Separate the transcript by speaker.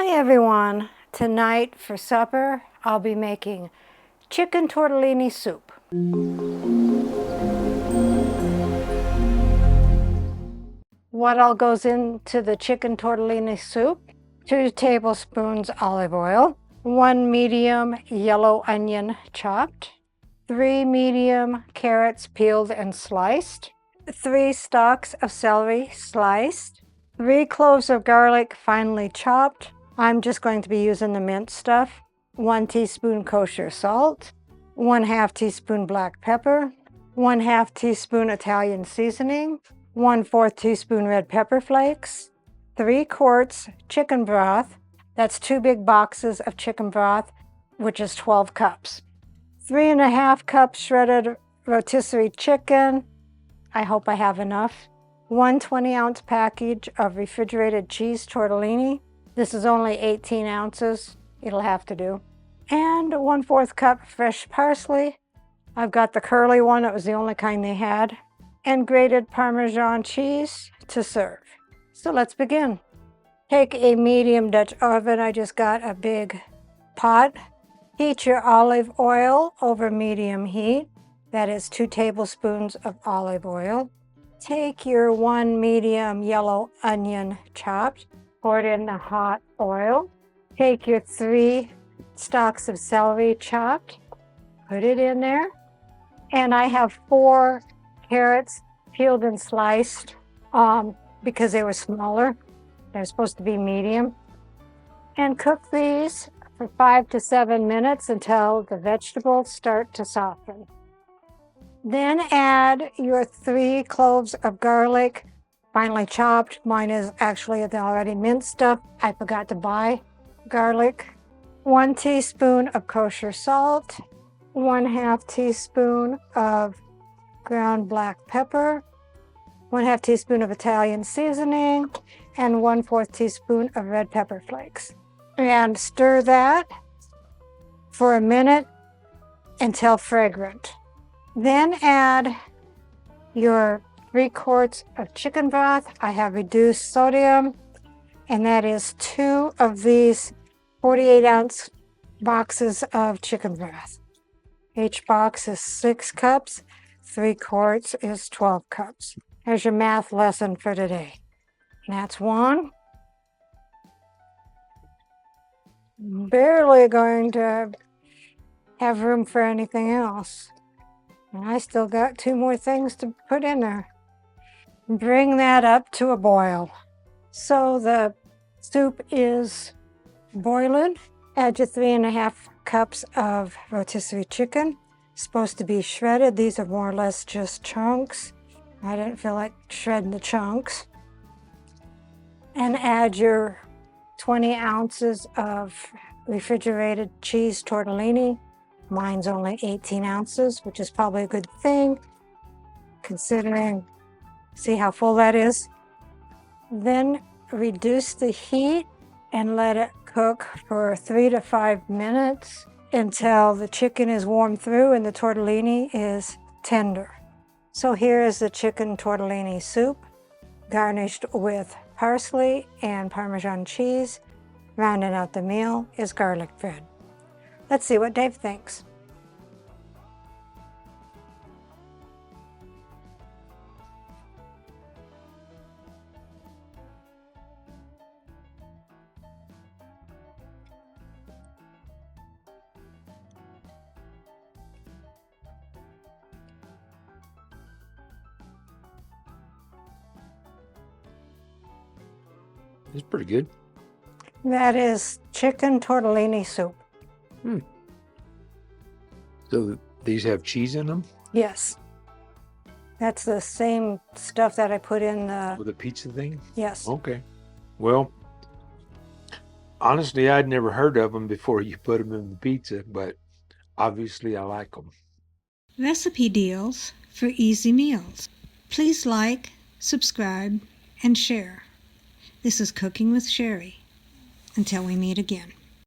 Speaker 1: Hi everyone. Tonight for supper I'll be making chicken tortellini soup. What all goes into the chicken tortellini soup? 2 tablespoons olive oil, 1 medium yellow onion chopped, 3 medium carrots peeled and sliced, 3 stalks of celery sliced, 3 cloves of garlic finely chopped. I'm just going to be using the minced stuff. 1 teaspoon kosher salt, 1/2 teaspoon black pepper, 1/2 teaspoon Italian seasoning, 1/4 teaspoon red pepper flakes, 3 quarts chicken broth. That's 2 big boxes of chicken broth, which is 12 cups. 3½ cups shredded rotisserie chicken. I hope I have enough. 1 20-ounce package of refrigerated cheese tortellini. This is only 18 ounces. It'll have to do. And 1/4 cup fresh parsley. I've got the curly one. It was the only kind they had. And grated Parmesan cheese to serve. So let's begin. Take a medium Dutch oven. I just got a big pot. Heat your olive oil over medium heat. That is 2 tablespoons of olive oil. Take your 1 medium yellow onion chopped. Pour it in the hot oil. Take your 3 stalks of celery chopped. Put it in there. And I have 4 carrots peeled and sliced because they were smaller. They're supposed to be medium. And cook these for 5 to 7 minutes until the vegetables start to soften. Then add your 3 cloves of garlic, finely chopped. Mine is actually the already minced stuff. I forgot to buy garlic. 1 teaspoon of kosher salt, 1/2 teaspoon of ground black pepper, 1/2 teaspoon of Italian seasoning, and 1/4 teaspoon of red pepper flakes. And stir that for a minute until fragrant. Then add your 3 quarts of chicken broth. I have reduced sodium, and that is 2 of these 48-ounce boxes of chicken broth. Each box is 6 cups. 3 quarts is 12 cups. There's your math lesson for today. That's 1. Barely going to have room for anything else. And I still got 2 more things to put in there. Bring that up to a boil. So the soup is boiling. Add your 3½ cups of rotisserie chicken. It's supposed to be shredded. These are more or less just chunks. I didn't feel like shredding the chunks. And add your 20 ounces of refrigerated cheese tortellini. Mine's only 18 ounces, which is probably a good thing, considering, see how full that is? Then reduce the heat and let it cook for 3 to 5 minutes until the chicken is warmed through and the tortellini is tender. So here is the chicken tortellini soup, garnished with parsley and Parmesan cheese. Rounding out the meal is garlic bread. Let's see what Dave thinks.
Speaker 2: It's pretty good.
Speaker 1: That is chicken tortellini soup.
Speaker 2: So these have cheese in them?
Speaker 1: Yes. That's the same stuff that I put in the...
Speaker 2: With a pizza thing?
Speaker 1: Yes.
Speaker 2: Okay. Well, honestly, I'd never heard of them before you put them in the pizza, but obviously I like them.
Speaker 3: Recipe deals for easy meals. Please like, subscribe, and share. This is Cooking with Sherry. Until we meet again.